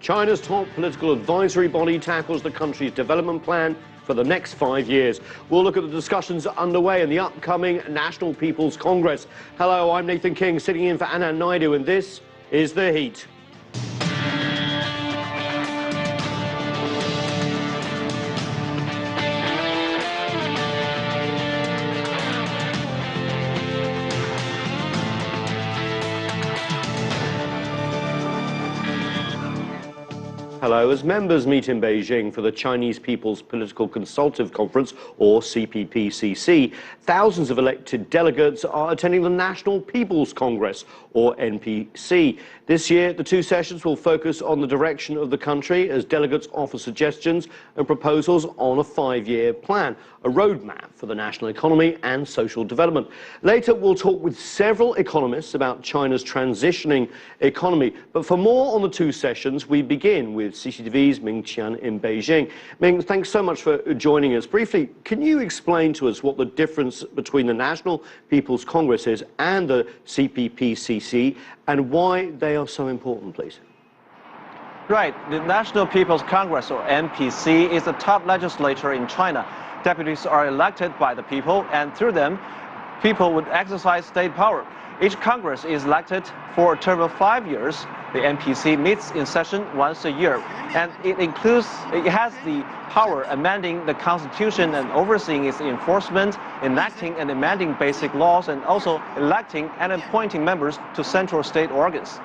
China's top political advisory body tackles the country's development plan for the next 5 years. We'll look at the discussions underway in the upcoming National People's Congress. Hello, I'm Nathan King, sitting in for Anand Naidu, and this is The Heat. Hello. As members meet in Beijing for the Chinese People's Political Consultative Conference, or CPPCC, thousands of elected delegates are attending the National People's Congress, or NPC. This year, the two sessions will focus on the direction of the country as delegates offer suggestions and proposals on a 5-year plan, a roadmap for the national economy and social development. Later, we'll talk with several economists about China's transitioning economy. But for more on the two sessions, we begin with CCTV's Ming Qian in Beijing. Ming, thanks so much for joining us. Briefly, can you explain to us what the difference between the National People's Congress is and the CPPCC and why they are so important, please? Right. The National People's Congress, or NPC, is the top legislature in China. Deputies are elected by the people, and through them, people would exercise state power. Each Congress is elected for a term of 5 years. The NPC meets in session once a year, and it has the power amending the Constitution and overseeing its enforcement, enacting and amending basic laws, and also electing and appointing members to central state organs.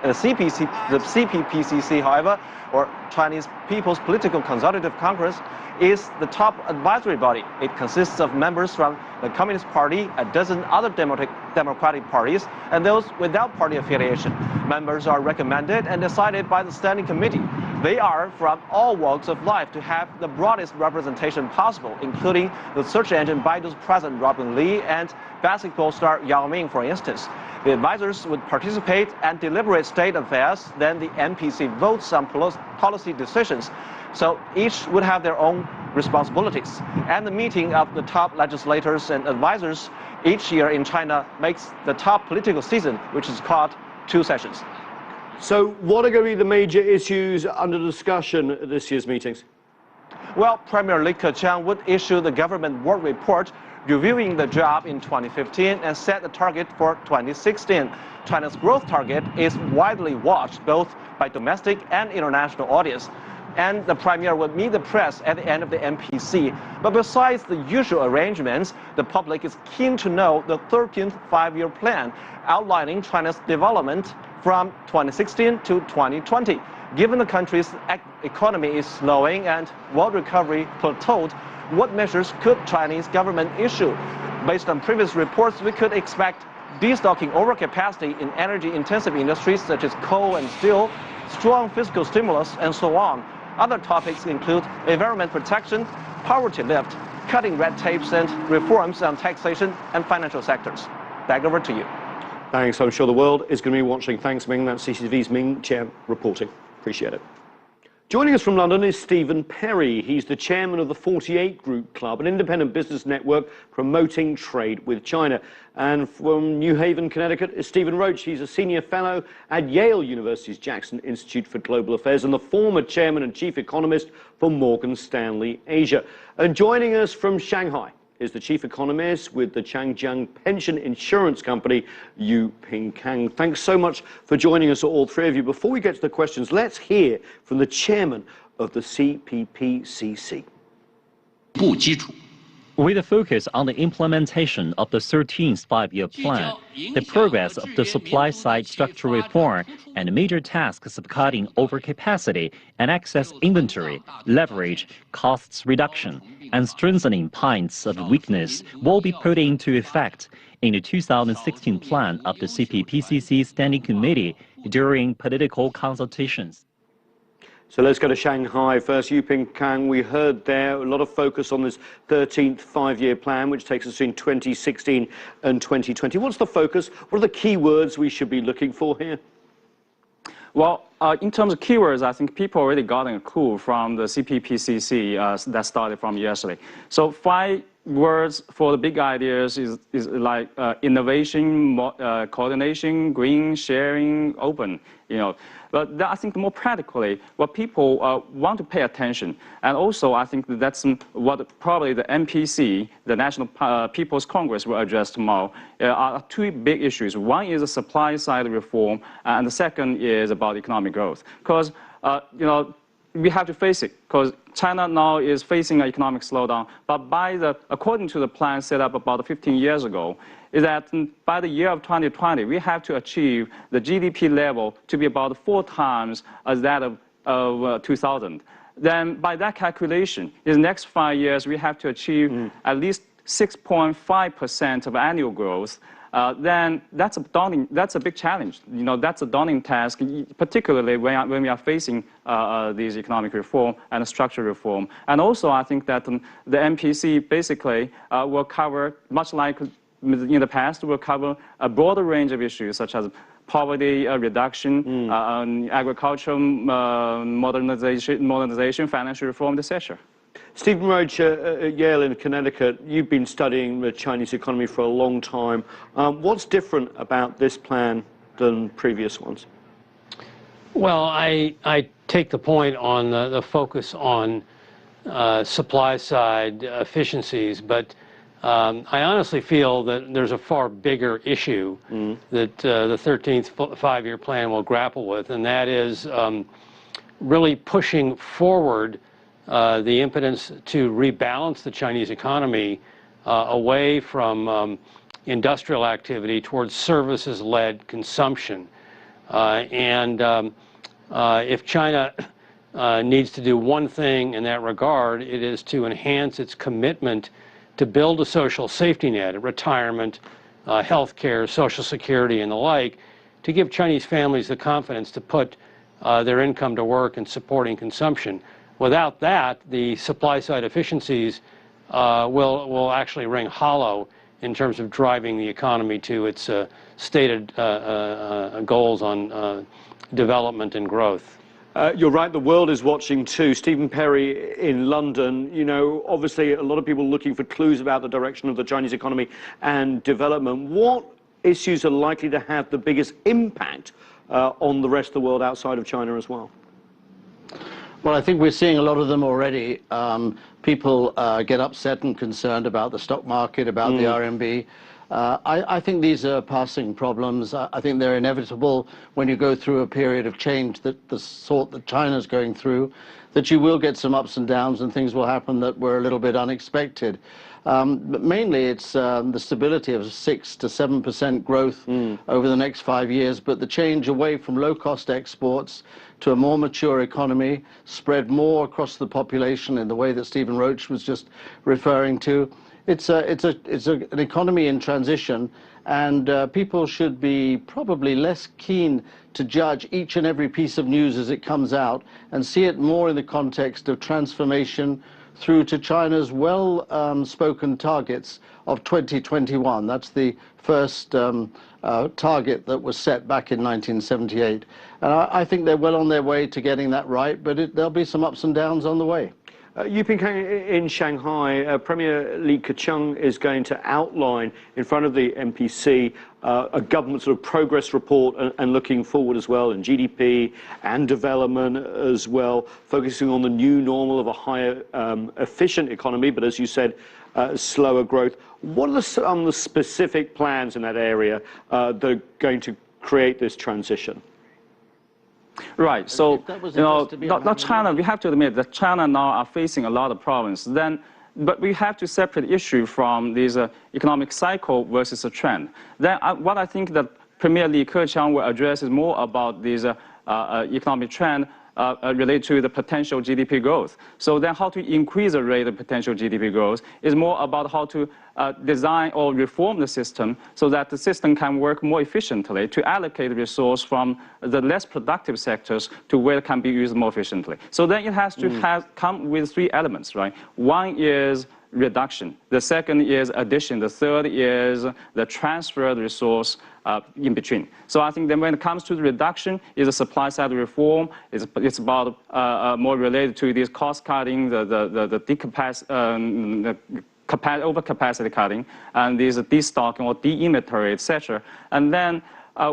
And the CPPCC, however, or Chinese People's Political Consultative Congress, is the top advisory body. It consists of members from the Communist Party, a dozen other democratic parties, and those without party affiliation. Members are recommended and decided by the Standing Committee. They are from all walks of life to have the broadest representation possible, including the search engine Baidu's president Robin Li and basketball star Yao Ming, for instance. The advisors would participate and deliberate state affairs. Then the NPC votes on policy decisions. So each would have their own responsibilities. And the meeting of the top legislators and advisors each year in China makes the top political season, which is called two sessions. So what are going to be the major issues under discussion at this year's meetings? Well, Premier Li Keqiang would issue the government work report reviewing the job in 2015 and set the target for 2016. China's growth target is widely watched both by domestic and international audience. And the Premier would meet the press at the end of the NPC. But besides the usual arrangements, the public is keen to know the 13th five-year plan outlining China's development from 2016 to 2020. Given the country's economy is slowing and world recovery plateaued, what measures could Chinese government issue? Based on previous reports, we could expect destocking overcapacity in energy-intensive industries such as coal and steel, strong fiscal stimulus, and so on. Other topics include environment protection, poverty lift, cutting red tapes, and reforms on taxation and financial sectors. Back over to you. Thanks. I'm sure the world is going to be watching. Thanks, Ming. That's CCTV's Ming Qian reporting. Appreciate it. Joining us from London is Stephen Perry. He's the chairman of the 48 Group Club, an independent business network promoting trade with China. And from New Haven, Connecticut, is Stephen Roach. He's a senior fellow at Yale University's Jackson Institute for Global Affairs and the former chairman and chief economist for Morgan Stanley Asia. And joining us from Shanghai is the chief economist with the Changjiang Pension Insurance Company, Yu Ping Kang. Thanks so much for joining us, all three of you. Before we get to the questions, let's hear from the chairman of the CPPCC. With a focus on the implementation of the 13th five-year plan, the progress of the supply-side structural reform, and major tasks of cutting overcapacity and excess inventory, leverage, costs reduction, and strengthening points of weakness will be put into effect in the 2016 plan of the CPPCC Standing Committee during political consultations. So let's go to Shanghai first. Yu Ping Kang, we heard there a lot of focus on this 13th five-year plan, which takes us in 2016 and 2020. What's the focus? What are the key words we should be looking for here? Well, in terms of keywords, I think people already got a clue from the CPPCC that started from yesterday. So 5 words for the big ideas is like innovation, coordination, green, sharing, open, But I think more practically, what people want to pay attention, and also I think that's what probably the NPC, the National People's Congress, will address tomorrow, are two big issues. One is the supply side reform, and the second is about economic growth. Because, we have to face it, because China now is facing an economic slowdown. But according to the plan set up about 15 years ago, is that by the year of 2020, we have to achieve the GDP level to be about 4 times as that of 2000. Then by that calculation, in the next 5 years, we have to achieve at least 6.5% of annual growth. Then that's a big challenge. That's a daunting task, particularly when we are facing these economic reform and structural reform. And also, I think that the NPC basically will cover, much like in the past, will cover a broader range of issues such as poverty reduction, agricultural modernization, financial reform, etc. Stephen Roach at Yale in Connecticut, you've been studying the Chinese economy for a long time. What's different about this plan than previous ones? Well, I take the point on the focus on supply side efficiencies, but I honestly feel that there's a far bigger issue that the 13th five-year plan will grapple with, and that is really pushing forward the impotence to rebalance the Chinese economy away from industrial activity towards services-led consumption. If China needs to do one thing in that regard, it is to enhance its commitment to build a social safety net, retirement, health care, Social Security, and the like, to give Chinese families the confidence to put their income to work in supporting consumption. Without that, the supply-side efficiencies will actually ring hollow in terms of driving the economy to its stated goals on development and growth. You're right, the world is watching too. Stephen Perry in London, obviously a lot of people looking for clues about the direction of the Chinese economy and development. What issues are likely to have the biggest impact on the rest of the world outside of China as well? Well, I think we're seeing a lot of them already. People get upset and concerned about the stock market, about the RMB. I think these are passing problems. I think they're inevitable when you go through a period of change the sort that China's going through, that you will get some ups and downs and things will happen that were a little bit unexpected. But mainly it's the stability of 6 to 7% growth over the next 5 years, but the change away from low-cost exports to a more mature economy, spread more across the population in the way that Stephen Roach was just referring to. It's an economy in transition, and people should be probably less keen to judge each and every piece of news as it comes out and see it more in the context of transformation through to China's well-spoken targets of 2021. That's the first target that was set back in 1978. And I think they're well on their way to getting that right, but there'll be some ups and downs on the way. You've been in Shanghai. Premier Li Keqiang is going to outline in front of the NPC a government sort of progress report and looking forward as well in GDP and development as well, focusing on the new normal of a higher efficient economy, but as you said, slower growth. What are some of the specific plans in that area that are going to create this transition? Right. So, not China. We have to admit that China now are facing a lot of problems. But we have to separate the issue from this economic cycle versus a trend. Then, what I think that Premier Li Keqiang will address is more about this economic trend related to the potential GDP growth. So then how to increase the rate of potential GDP growth is more about how to design or reform the system so that the system can work more efficiently to allocate resource from the less productive sectors to where it can be used more efficiently. So then it has to come with 3 elements, right? One is reduction. The second is addition. The third is the transfer of the resource in between. So I think that when it comes to the reduction, is a supply side reform. It's about more related to this cost cutting, the overcapacity cutting, and these destocking or de-inventory, etc. And then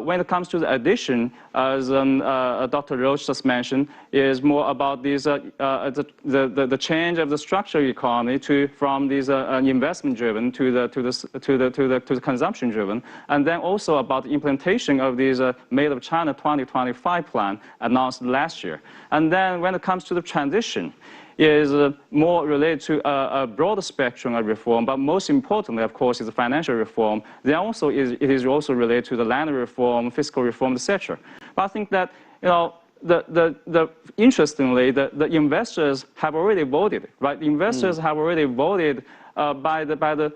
when it comes to the addition, as Dr. Roche just mentioned, is more about these, the change of the structural economy from these investment-driven to the consumption-driven, and then also about the implementation of these Made of China 2025 plan announced last year. And then when it comes to the transition, is more related to a broader spectrum of reform, but most importantly, of course, is the financial reform. Then also it is also related to the land reform, fiscal reform, etc. But I think that, you know, interestingly, the investors have already voted, right? The investors have already voted by the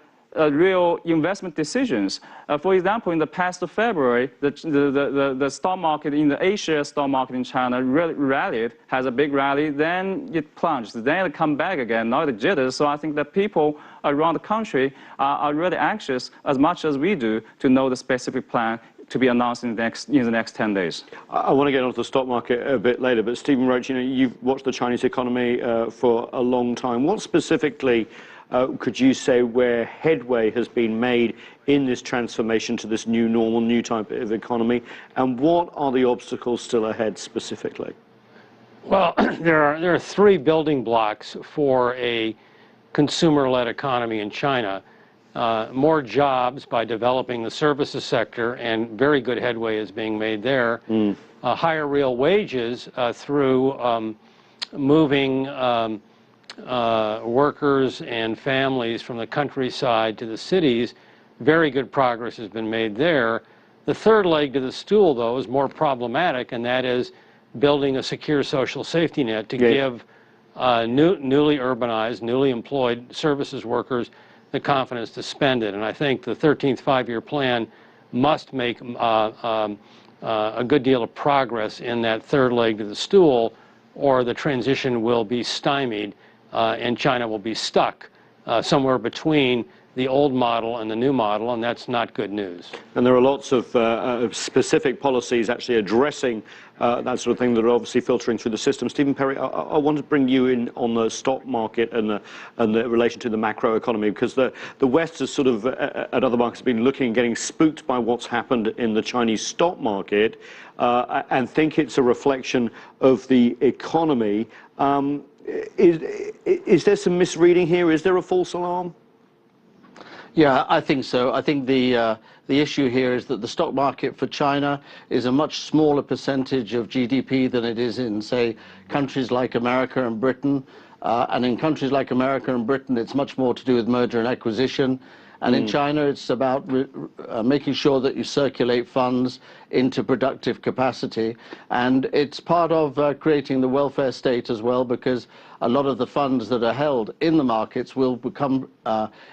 real investment decisions. For example, in the past February, the stock market in the A-share stock market in China really rallied, has a big rally, then it plunged, then it come back again, now it jitters. So I think that people around the country are really anxious, as much as we do, to know the specific plan to be announced in the next 10 days. I want to get onto the stock market a bit later, but Stephen Roach, you know, you've watched the Chinese economy for a long time. What specifically could you say where headway has been made in this transformation to this new normal, new type of economy, and what are the obstacles still ahead specifically? Well, there are three building blocks for a consumer-led economy in China. More jobs by developing the services sector, and very good headway is being made there. Higher real wages through moving workers and families from the countryside to the cities. Very good progress has been made there. The third leg to the stool, though, is more problematic, and that is building a secure social safety net to give newly urbanized, newly employed services workers the confidence to spend it. And I think the 13th five-year plan must make a good deal of progress in that third leg to the stool, or the transition will be stymied and China will be stuck somewhere between the old model and the new model, and that's not good news. And there are lots of specific policies actually addressing that sort of thing that are obviously filtering through the system. Stephen Perry, I want to bring you in on the stock market and the relation to the macro economy, because the West has sort of, at other markets, been looking and getting spooked by what's happened in the Chinese stock market and think it's a reflection of the economy. Is there some misreading here? Is there a false alarm? Yeah, I think so. I think the issue here is that the stock market for China is a much smaller percentage of GDP than it is in, say, countries like America and Britain. And in countries like America and Britain, it's much more to do with merger and acquisition. And in China, it's about making sure that you circulate funds into productive capacity. And it's part of creating the welfare state as well, because a lot of the funds that are held in the markets will become,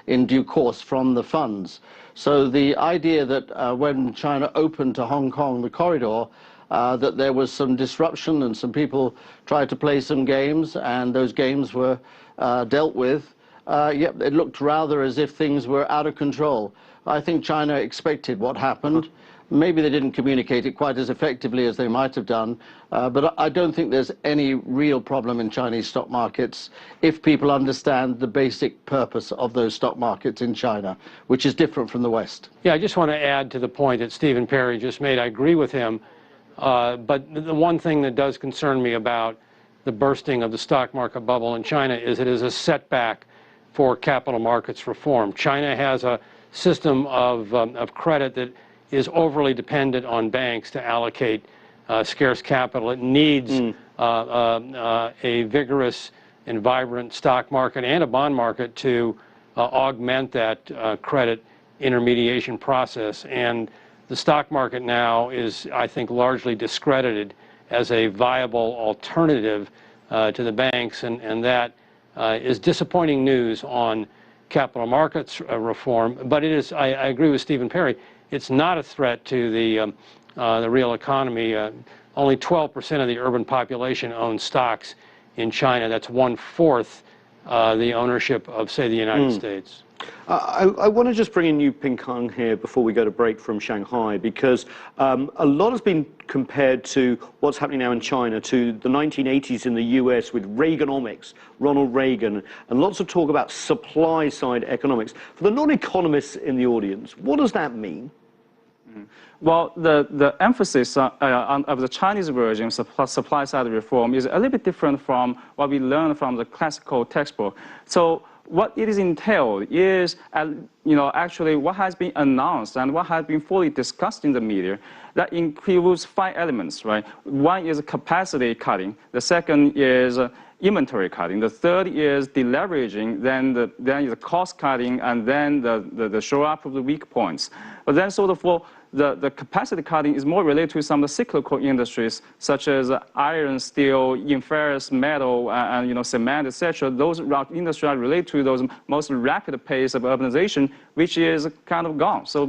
in due course, from the funds. So the idea that when China opened to Hong Kong, the corridor, that there was some disruption and some people tried to play some games, and those games were dealt with, yep, it looked rather as if things were out of control. I think China expected what happened. Maybe they didn't communicate it quite as effectively as they might have done, but I don't think there's any real problem in Chinese stock markets if people understand the basic purpose of those stock markets in China, which is different from the West. Yeah, I just want to add to the point that Stephen Perry just made. I agree with him, but the one thing that does concern me about the bursting of the stock market bubble in China is it is a setback for capital markets reform. China has a system of credit that is overly dependent on banks to allocate scarce capital. It needs a vigorous and vibrant stock market and a bond market to augment that credit intermediation process. And the stock market now is, I think, largely discredited as a viable alternative to the banks, and that is disappointing news on capital markets reform. But it is, I agree with Stephen Perry, it's not a threat to the real economy. Only 12% of the urban population owns stocks in China. That's 1/4 the ownership of, say, the United States. I want to just bring in Yu Ping-kang here before we go to break from Shanghai, because a lot has been compared to what's happening now in China to the 1980s in the US with Reaganomics, Ronald Reagan, and lots of talk about supply-side economics. For the non-economists in the audience, what does that mean? Well, the emphasis of the Chinese version of supply-side reform is a little bit different from what we learned from the classical textbook. So what it is entailed is, actually what has been announced and what has been fully discussed in the media. That includes 5 elements, right? One is capacity cutting. The second is inventory cutting. The third is deleveraging. Then is cost cutting, and then the show up of the weak points. But then sort of for the capacity cutting is more related to some of the cyclical industries, such as iron, steel, ferrous metal, and cement, etc. Those industries are related to those most rapid pace of urbanization, which is kind of gone. So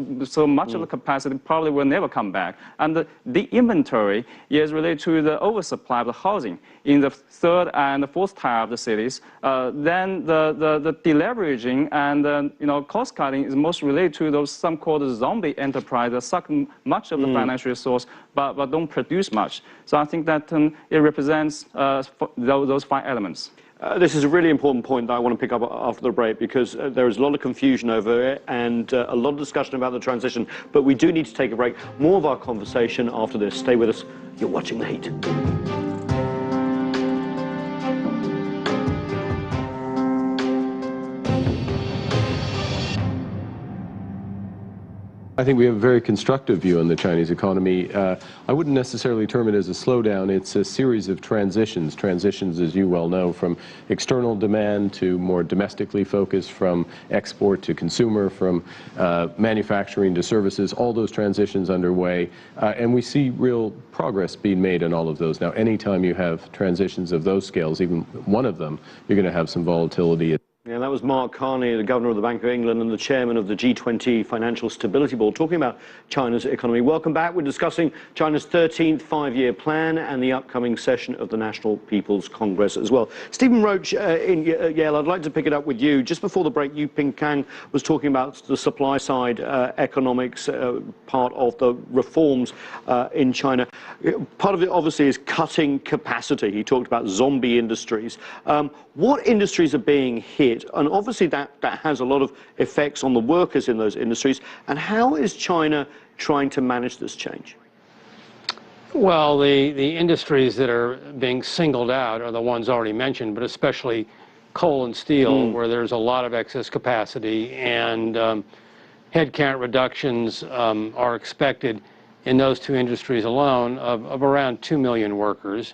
much of the capacity probably will never come back. And the inventory is related to the oversupply of the housing in the third and the fourth tier of the cities. Then the deleveraging and cost cutting is most related to those some called zombie enterprise that suck much of the financial resource but don't produce much. So I think that it represents those 5 elements. This is a really important point that I want to pick up after the break, because there is a lot of confusion over it and a lot of discussion about the transition. But we do need to take a break. More of our conversation after this. Stay with us. You're watching The Heat. I think we have a very constructive view on the Chinese economy. I wouldn't necessarily term it as a slowdown. It's a series of transitions. Transitions, as you well know, from external demand to more domestically focused, from export to consumer, from manufacturing to services, all those transitions underway. And we see real progress being made in all of those. Now, anytime you have transitions of those scales, even one of them, you're going to have some volatility. Yeah, that was Mark Carney, the governor of the Bank of England and the chairman of the G20 Financial Stability Board, talking about China's economy. Welcome back. We're discussing China's 13th five-year plan and the upcoming session of the National People's Congress as well. Stephen Roach in Yale, I'd like to pick it up with you. Just before the break, Yu Ping-kang was talking about the supply side economics, part of the reforms in China. Part of it, obviously, is cutting capacity. He talked about zombie industries. What industries are being hit? And obviously that has a lot of effects on the workers in those industries. And how is China trying to manage this change? Well, the industries that are being singled out are the ones already mentioned, but especially coal and steel, where there's a lot of excess capacity, and headcount reductions are expected in those 2 industries alone of around 2 million workers.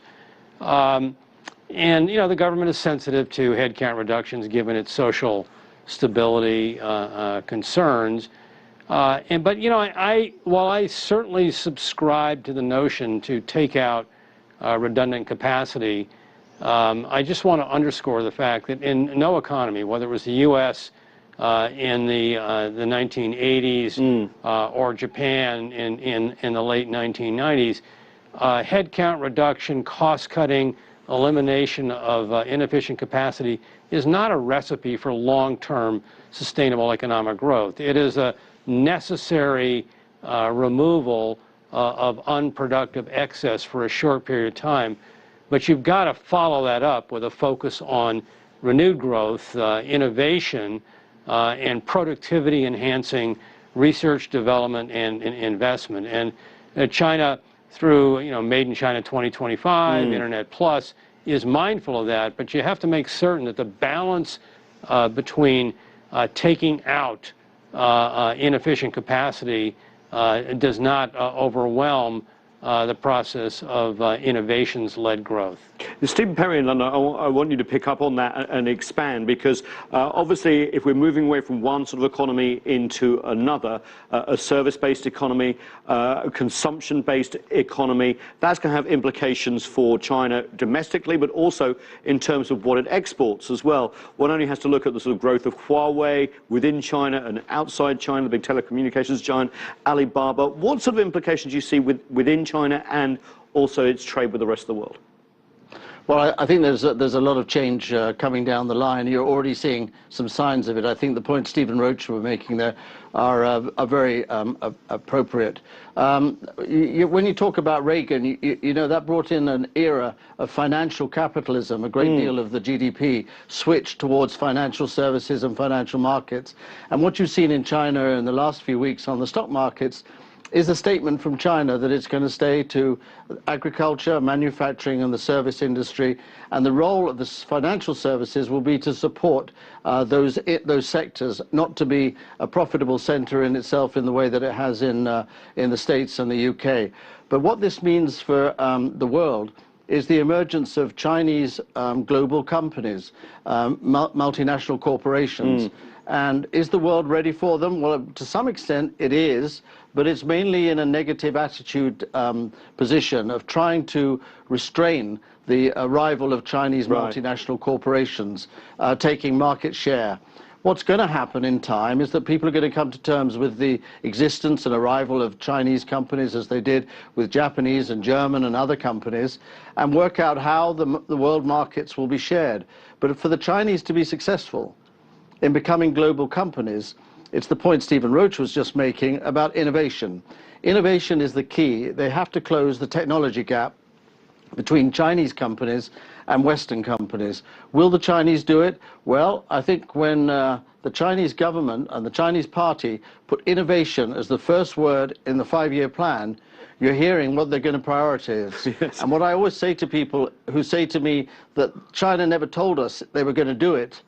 And, the government is sensitive to headcount reductions given its social stability concerns. But, while I certainly subscribe to the notion to take out redundant capacity, I just want to underscore the fact that in no economy, whether it was the U.S. In the 1980s or Japan in the late 1990s, headcount reduction, cost-cutting, elimination of inefficient capacity is not a recipe for long-term sustainable economic growth. It is a necessary removal of unproductive excess for a short period of time, but you've got to follow that up with a focus on renewed growth, innovation, and productivity-enhancing research, development, and investment. And China, through Made in China 2025, Internet Plus, is mindful of that, but you have to make certain that the balance between taking out inefficient capacity does not overwhelm the process of innovations-led growth. Stephen Perry in London, I want you to pick up on that and expand, because obviously if we're moving away from one sort of economy into another, a service-based economy, a consumption-based economy, that's going to have implications for China domestically, but also in terms of what it exports as well. One only has to look at the sort of growth of Huawei within China and outside China, the big telecommunications giant Alibaba. What sort of implications do you see within China and also its trade with the rest of the world? Well, I think there's a lot of change coming down the line. You're already seeing some signs of it. I think the point Stephen Roach were making there are very appropriate. When you talk about Reagan, you know, that brought in an era of financial capitalism. A great deal of the GDP switched towards financial services and financial markets. And what you've seen in China in the last few weeks on the stock markets is a statement from China that it's going to stay to agriculture, manufacturing, and the service industry, and the role of the financial services will be to support those sectors, not to be a profitable center in itself in the way that it has in the States and the UK. But what this means for the world is the emergence of Chinese global companies, multinational corporations. And is the world ready for them? Well, to some extent it is, but it's mainly in a negative attitude position of trying to restrain the arrival of Chinese multinational corporations taking market share. What's going to happen in time is that people are going to come to terms with the existence and arrival of Chinese companies, as they did with Japanese and German and other companies, and work out how the world markets will be shared. But for the Chinese to be successful in becoming global companies, it's the point Stephen Roach was just making about innovation. Innovation is the key. They have to close the technology gap between Chinese companies and Western companies. Will the Chinese do it? Well, I think when the Chinese government and the Chinese party put innovation as the first word in the 5-year plan, you're hearing what they're going to prioritize. Yes. And what I always say to people who say to me that China never told us they were going to do it,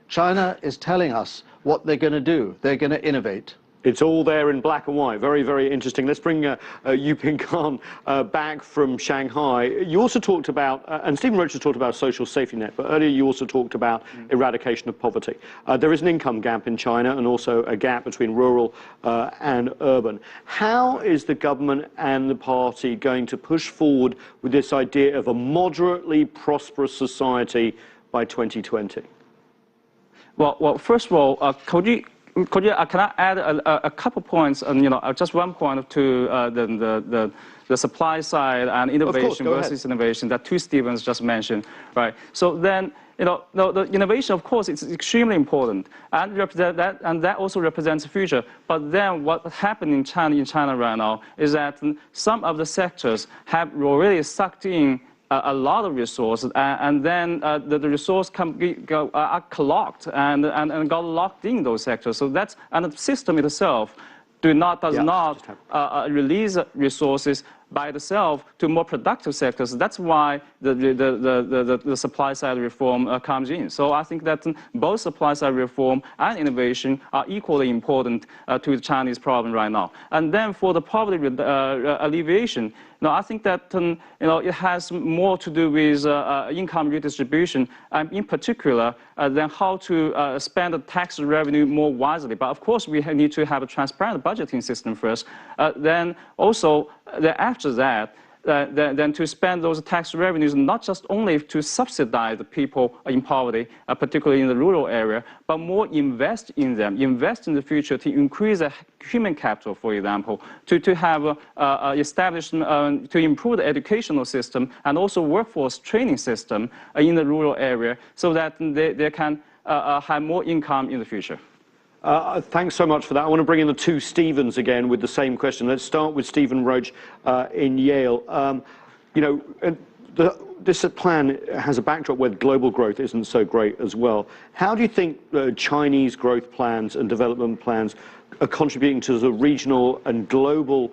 China is telling us what they're going to do. They're going to innovate. It's all there in black and white. Very, very interesting. Let's bring Yuping Khan back from Shanghai. You also talked about, and Stephen Roach has talked about a social safety net, but earlier you also talked about eradication of poverty. There is an income gap in China and also a gap between rural and urban. How is the government and the party going to push forward with this idea of a moderately prosperous society by 2020? Well, first of all, can I add a couple points, and just one point to the supply side and innovation versus innovation that two Stevens just mentioned, right? So then, the innovation, of course, is extremely important, and that also represents the future. But then, what happened in China right now is that some of the sectors have already sucked in a lot of resources, and then the resource are clogged and got locked in those sectors. So and the system itself does not release resources by itself to more productive sectors. That's why the supply side reform comes in. So I think that both supply side reform and innovation are equally important to the Chinese problem right now. And then for the poverty alleviation, I think that it has more to do with income redistribution, and in particular, then how to spend the tax revenue more wisely. But of course, we need to have a transparent budgeting system first. Then also, after that, then to spend those tax revenues not just only to subsidize the people in poverty, particularly in the rural area, but more invest in them, invest in the future to increase the human capital, for example, to have establishment, to improve the educational system and also workforce training system in the rural area so that they can have more income in the future. Thanks so much for that. I want to bring in the two Stevens again with the same question. Let's start with Stephen Roach in Yale. This plan has a backdrop where global growth isn't so great as well. How do you think Chinese growth plans and development plans are contributing to the regional and global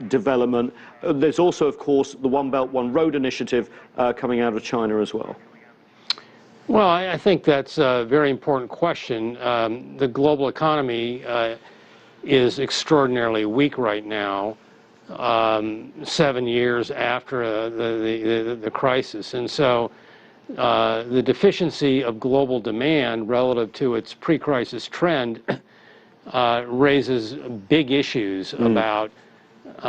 development? There's also, of course, the One Belt, One Road initiative coming out of China as well. Well, I think that's a very important question. The global economy is extraordinarily weak right now, 7 years after the crisis. And so the deficiency of global demand relative to its pre-crisis trend raises big issues about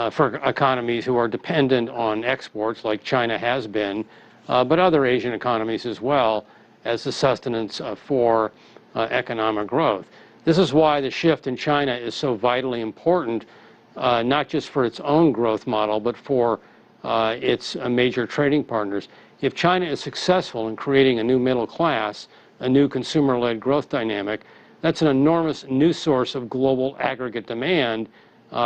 for economies who are dependent on exports, like China has been, but other Asian economies as well, as the sustenance for economic growth. This is why the shift in China is so vitally important, not just for its own growth model, but for its major trading partners. if China is successful in creating a new middle class, a new consumer-led growth dynamic, that's an enormous new source of global aggregate demand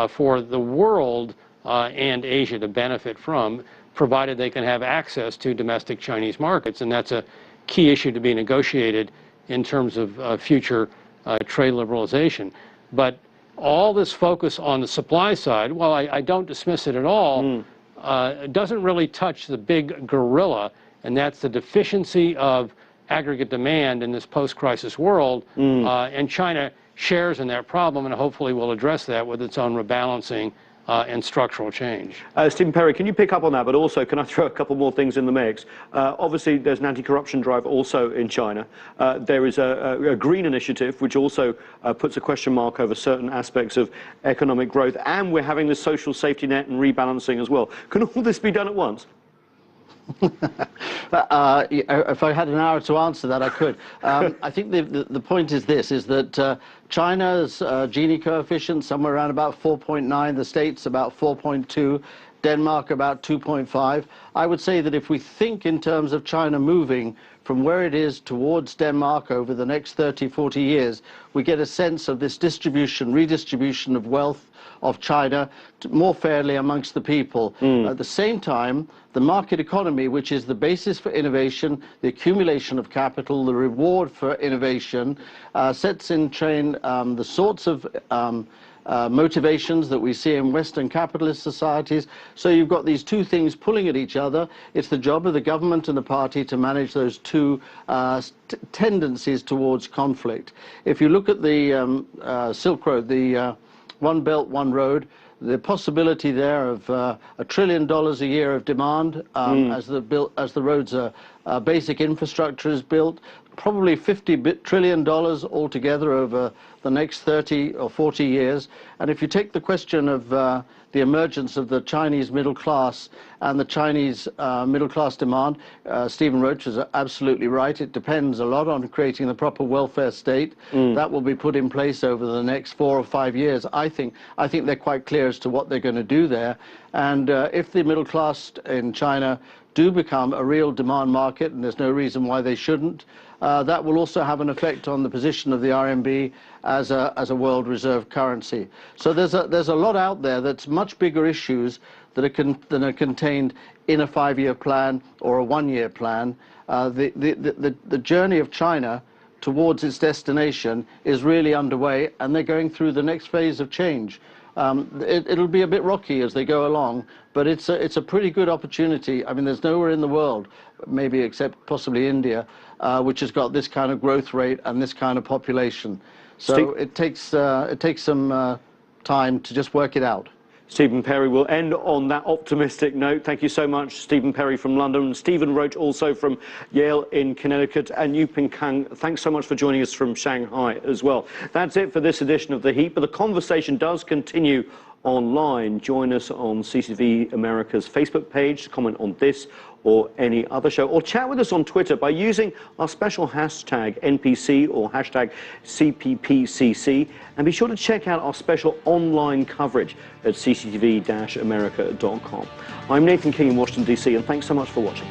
for the world and Asia to benefit from, provided they can have access to domestic Chinese markets. And that's a key issue to be negotiated in terms of future trade liberalization. But all this focus on the supply side, while I don't dismiss it at all, doesn't really touch the big gorilla, and that's the deficiency of aggregate demand in this post-crisis world. And China shares in that problem, and hopefully will address that with its own rebalancing and structural change. Stephen Perry, can you pick up on that? But also, can I throw a couple more things in the mix? Obviously, there's an anti-corruption drive also in China. There is a green initiative, which also puts a question mark over certain aspects of economic growth. And we're having the social safety net and rebalancing as well. Can all this be done at once? If I had an hour to answer that, I could. I think the point is this, is that China's Gini coefficient somewhere around about 4.9, the States about 4.2, Denmark about 2.5. I would say that if we think in terms of China moving from where it is towards Denmark over the next 30, 40 years, we get a sense of this redistribution of wealth of China more fairly amongst the people. At the same time, the market economy, which is the basis for innovation, the accumulation of capital, the reward for innovation, sets in train the sorts of motivations that we see in Western capitalist societies. So you've got these two things pulling at each other. It's the job of the government and the party to manage those two tendencies towards conflict. If you look at the Silk Road, the One Belt, One Road, the possibility there of $1 trillion a year of demand as the roads basic infrastructure is built, probably $50 trillion altogether over the next 30 or 40 years. And if you take the question of the emergence of the Chinese middle class and the Chinese middle class demand, Stephen Roach is absolutely right. It depends a lot on creating the proper welfare state. That will be put in place over the next 4 or 5 years. I think they're quite clear as to what they're going to do there. And if the middle class in China do become a real demand market, and there's no reason why they shouldn't, that will also have an effect on the position of the RMB as a world reserve currency. So there's a lot out there that's much bigger issues that are contained in a 5-year plan or a 1-year plan. The journey of China towards its destination is really underway, and they're going through the next phase of change. It'll be a bit rocky as they go along, but it's a pretty good opportunity. I mean, there's nowhere in the world, maybe except possibly India, which has got this kind of growth rate and this kind of population. So it takes some time to just work it out. Stephen Perry, will end on that optimistic note. Thank you so much, Stephen Perry from London, Stephen Roach also from Yale in Connecticut, and Yuping Kang, thanks so much for joining us from Shanghai as well. That's it for this edition of The Heat, but the conversation does continue online. Join us on CCTV America's Facebook page to comment on this or any other show, or chat with us on Twitter by using our special hashtag NPC or hashtag CPPCC, and be sure to check out our special online coverage at cctv-america.com. I'm Nathan King in Washington, D.C., and thanks so much for watching.